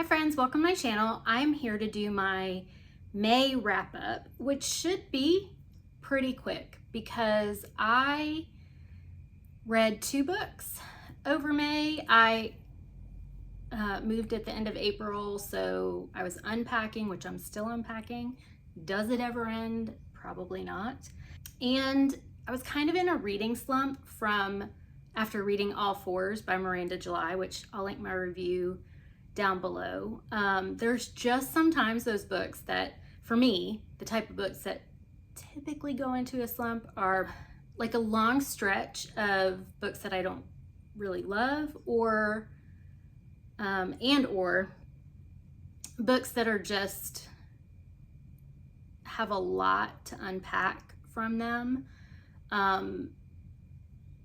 Hi friends, welcome to my channel. I'm here to do my May wrap up, which should be pretty quick because I read 2 books over May. I moved at the end of April, so I was unpacking, which I'm still unpacking. Does it ever end? Probably not. And I was kind of in a reading slump from after reading All Fours by Miranda July, which I'll link my review down below. There's just sometimes those books that, for me, the type of books that typically go into a slump are like a long stretch of books that I don't really love, or books that are just have a lot to unpack from them.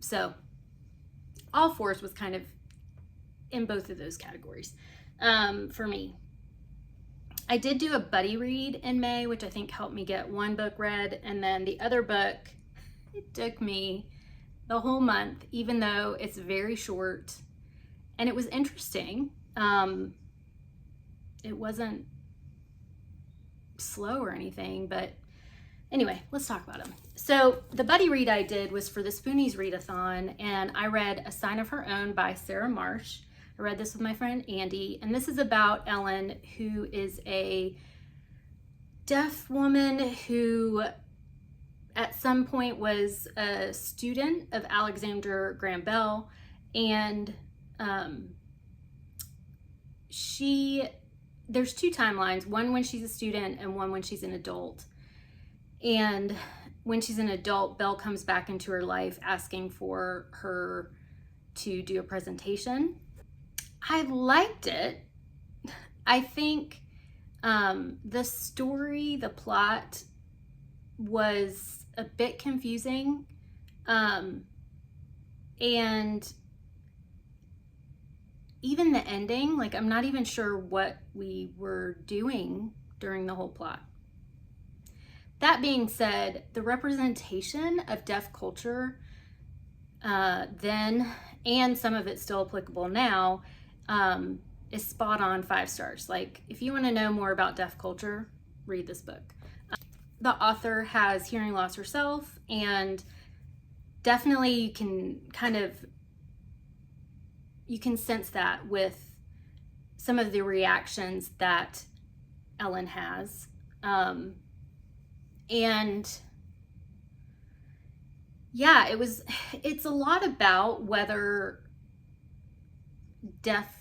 So All Fours was kind of in both of those categories for me. I did do a buddy read in May, which I think helped me get one book read, and then the other book, it took me the whole month, even though it's very short, and it was interesting. It wasn't slow or anything, but anyway, let's talk about them. So the buddy read I did was for the Spoonies Readathon, and I read A Sign of Her Own by Sarah Marsh. I read this with my friend Andy, and this is about Ellen, who is a deaf woman who at some point was a student of Alexander Graham Bell, and there's 2 timelines, one when she's a student and one when she's an adult. And when she's an adult, Belle comes back into her life asking for her to do a presentation. I liked it. I think the story, the plot was a bit confusing. And even the ending, like I'm not even sure what we were doing during the whole plot. That being said, the representation of deaf culture then, and some of it's still applicable now, is spot on 5 stars. Like, if you want to know more about deaf culture, read this book. The author has hearing loss herself, and definitely you can sense that with some of the reactions that Ellen has. And yeah, it's a lot about whether deaf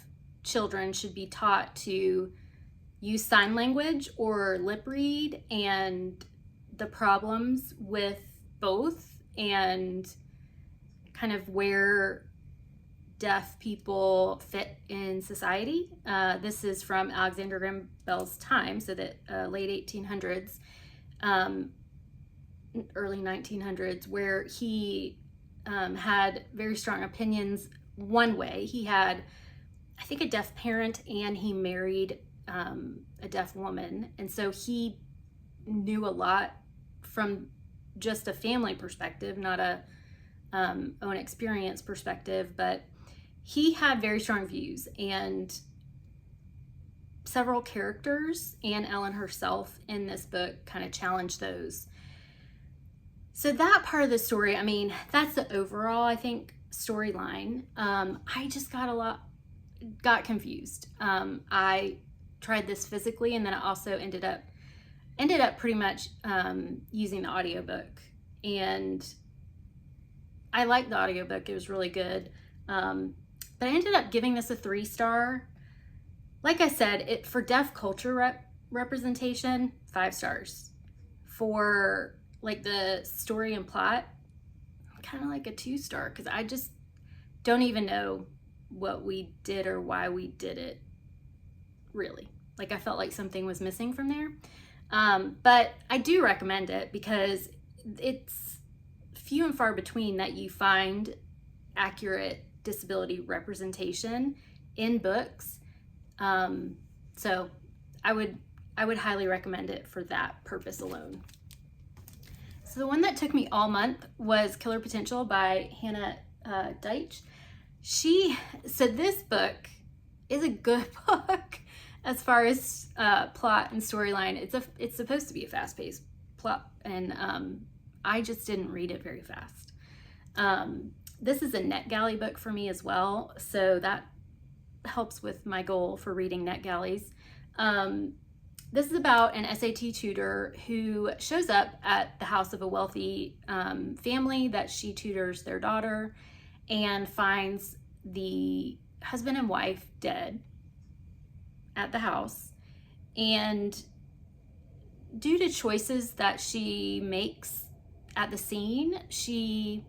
children should be taught to use sign language or lip read, and the problems with both, and kind of where deaf people fit in society. This is from Alexander Graham Bell's time, so that late 1800s, early 1900s, where he had very strong opinions one way. He had, I think, a deaf parent, and he married a deaf woman, and so he knew a lot from just a family perspective, not a own experience perspective, but he had very strong views, and several characters and Ellen herself in this book kind of challenged those. So that part of the story, I mean, that's the overall, I think, storyline. I just got confused. I tried this physically, and then I also ended up pretty much using the audiobook, and I liked the audiobook. It was really good. But I ended up giving this a 3-star. Like I said, for deaf culture representation, 5 stars. For like the story and plot, kind of like a 2-star, because I just don't even know what we did or why we did it, really. Like, I felt like something was missing from there. But I do recommend it because it's few and far between that you find accurate disability representation in books. So I would highly recommend it for that purpose alone. So the one that took me all month was Killer Potential by Hannah Deitch. So this book is a good book. as far as plot and storyline, it's supposed to be a fast-paced plot, and I just didn't read it very fast. This is a NetGalley book for me as well, so that helps with my goal for reading NetGalleys. This is about an SAT tutor who shows up at the house of a wealthy family that she tutors their daughter, and finds the husband and wife dead at the house. And due to choices that she makes at the scene, she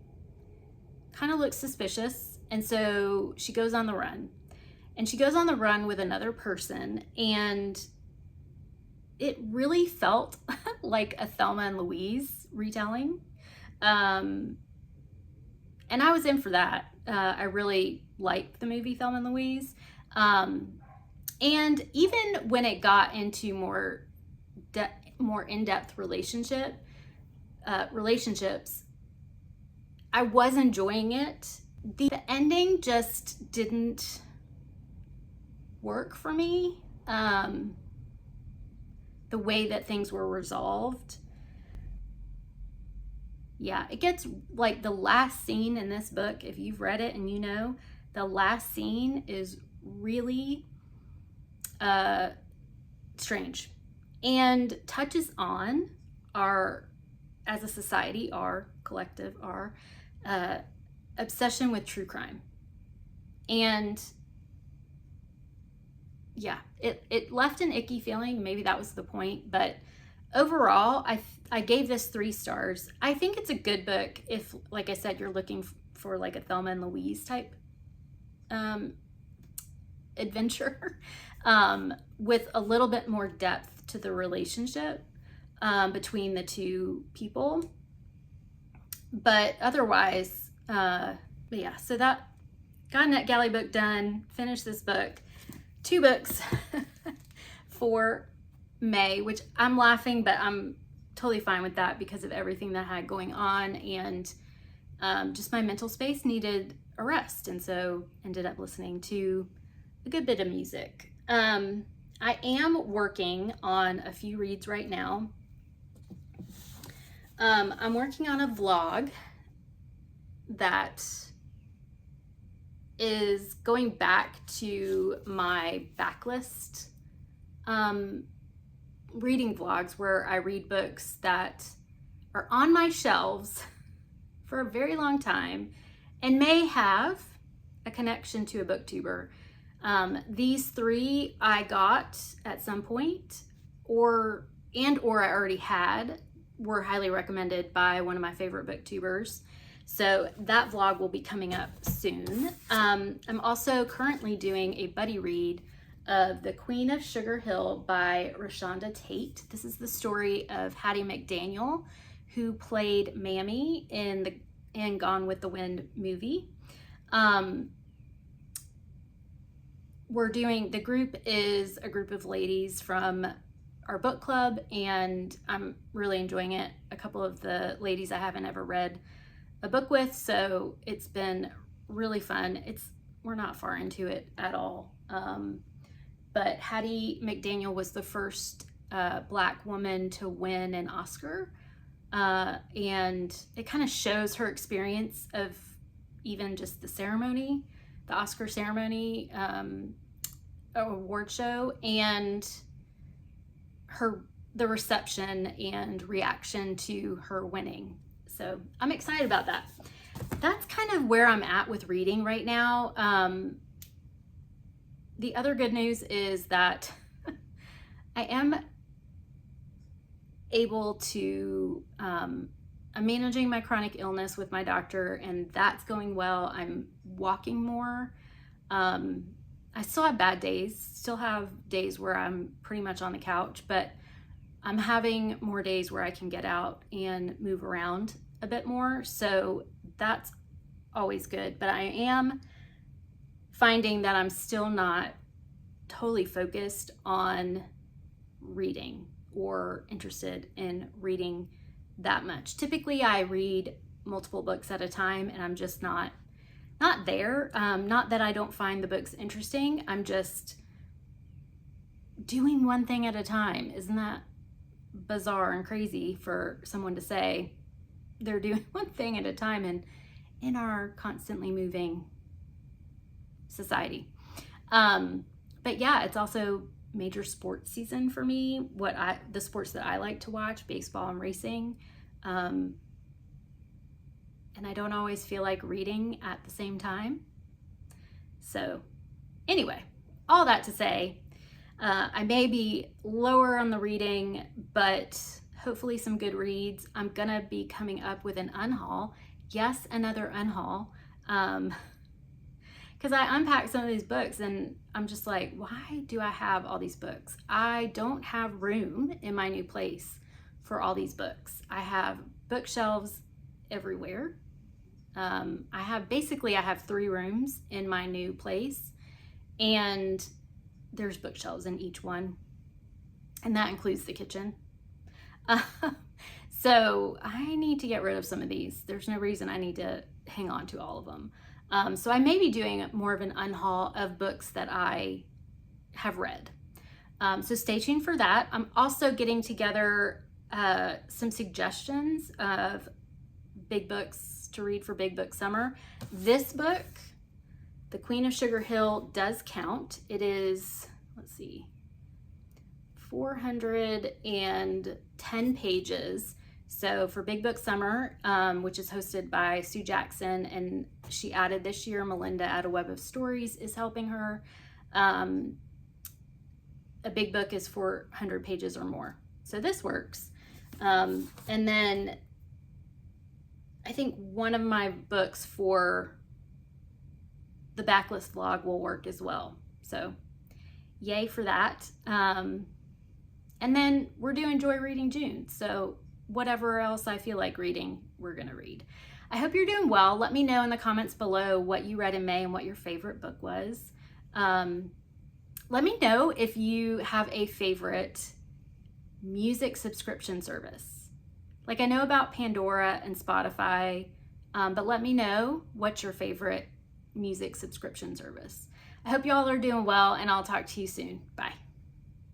kind of looks suspicious, and so she goes on the run. And she goes on the run with another person, and it really felt like a Thelma and Louise retelling. And I was in for that. I really like the movie Thelma and Louise. And even when it got into more in-depth relationships, I was enjoying it. The ending just didn't work for me. The way that things were resolved. Yeah, it gets like the last scene in this book, if you've read it and you know, the last scene is really strange and touches on our, as a society, our collective, our obsession with true crime. And yeah, it left an icky feeling. Maybe that was the point, but overall, I gave this 3 stars. I think it's a good book if, like I said, you're looking for like a Thelma and Louise type adventure with a little bit more depth to the relationship between the two people. But otherwise, yeah, so that got a NetGalley book done, finished this book. 2 books for May, which I'm laughing, but I'm totally fine with that because of everything that I had going on, and just my mental space needed a rest, and so ended up listening to a good bit of music. I am working on a few reads right now. I'm working on a vlog that is going back to my backlist reading vlogs, where I read books that are on my shelves for a very long time and may have a connection to a booktuber. These 3 I got at some point, or I already had, were highly recommended by one of my favorite booktubers. So that vlog will be coming up soon. I'm also currently doing a buddy read of The Queen of Sugar Hill by Rashonda Tate. This is the story of Hattie McDaniel, who played Mammy in Gone with the Wind movie. The group is a group of ladies from our book club, and I'm really enjoying it. A couple of the ladies I haven't ever read a book with, so it's been really fun. We're not far into it at all, but Hattie McDaniel was the first Black woman to win an Oscar, and it kind of shows her experience of even just the ceremony, the Oscar ceremony, award show, and the reception and reaction to her winning. So I'm excited about that. That's kind of where I'm at with reading right now. The other good news is that I am able to, I'm managing my chronic illness with my doctor, and that's going well. I'm walking more. I still have bad days, still have days where I'm pretty much on the couch, but I'm having more days where I can get out and move around a bit more. So that's always good. But I am finding that I'm still not totally focused on reading or interested in reading that much. Typically I read multiple books at a time, and I'm just not there. Not that I don't find the books interesting. I'm just doing one thing at a time. Isn't that bizarre and crazy for someone to say they're doing one thing at a time in our constantly moving society? But yeah, it's also major sports season for me. The sports that I like to watch, baseball and racing. And I don't always feel like reading at the same time. So anyway, all that to say, I may be lower on the reading, but hopefully some good reads. I'm gonna be coming up with an unhaul. Yes, another unhaul. Because I unpacked some of these books and I'm just like, why do I have all these books? I don't have room in my new place for all these books. I have bookshelves everywhere. I have 3 rooms in my new place, and there's bookshelves in each one, and that includes the kitchen. So I need to get rid of some of these. There's no reason I need to hang on to all of them. So I may be doing more of an unhaul of books that I have read. So stay tuned for that. I'm also getting together some suggestions of big books to read for Big Book Summer. This book, The Queen of Sugar Hill, does count. It is, 410 pages. So for Big Book Summer, which is hosted by Sue Jackson, and she added this year, Melinda at A Web of Stories is helping her. A big book is 400 pages or more. So this works. And then I think one of my books for the backlist vlog will work as well. So yay for that. And then we're doing Joy Reading June. So whatever else I feel like reading, we're gonna read. I hope you're doing well. Let me know in the comments below what you read in May and what your favorite book was. Let me know if you have a favorite music subscription service. Like, I know about Pandora and Spotify, but let me know what's your favorite music subscription service. I hope you all are doing well, and I'll talk to you soon. Bye.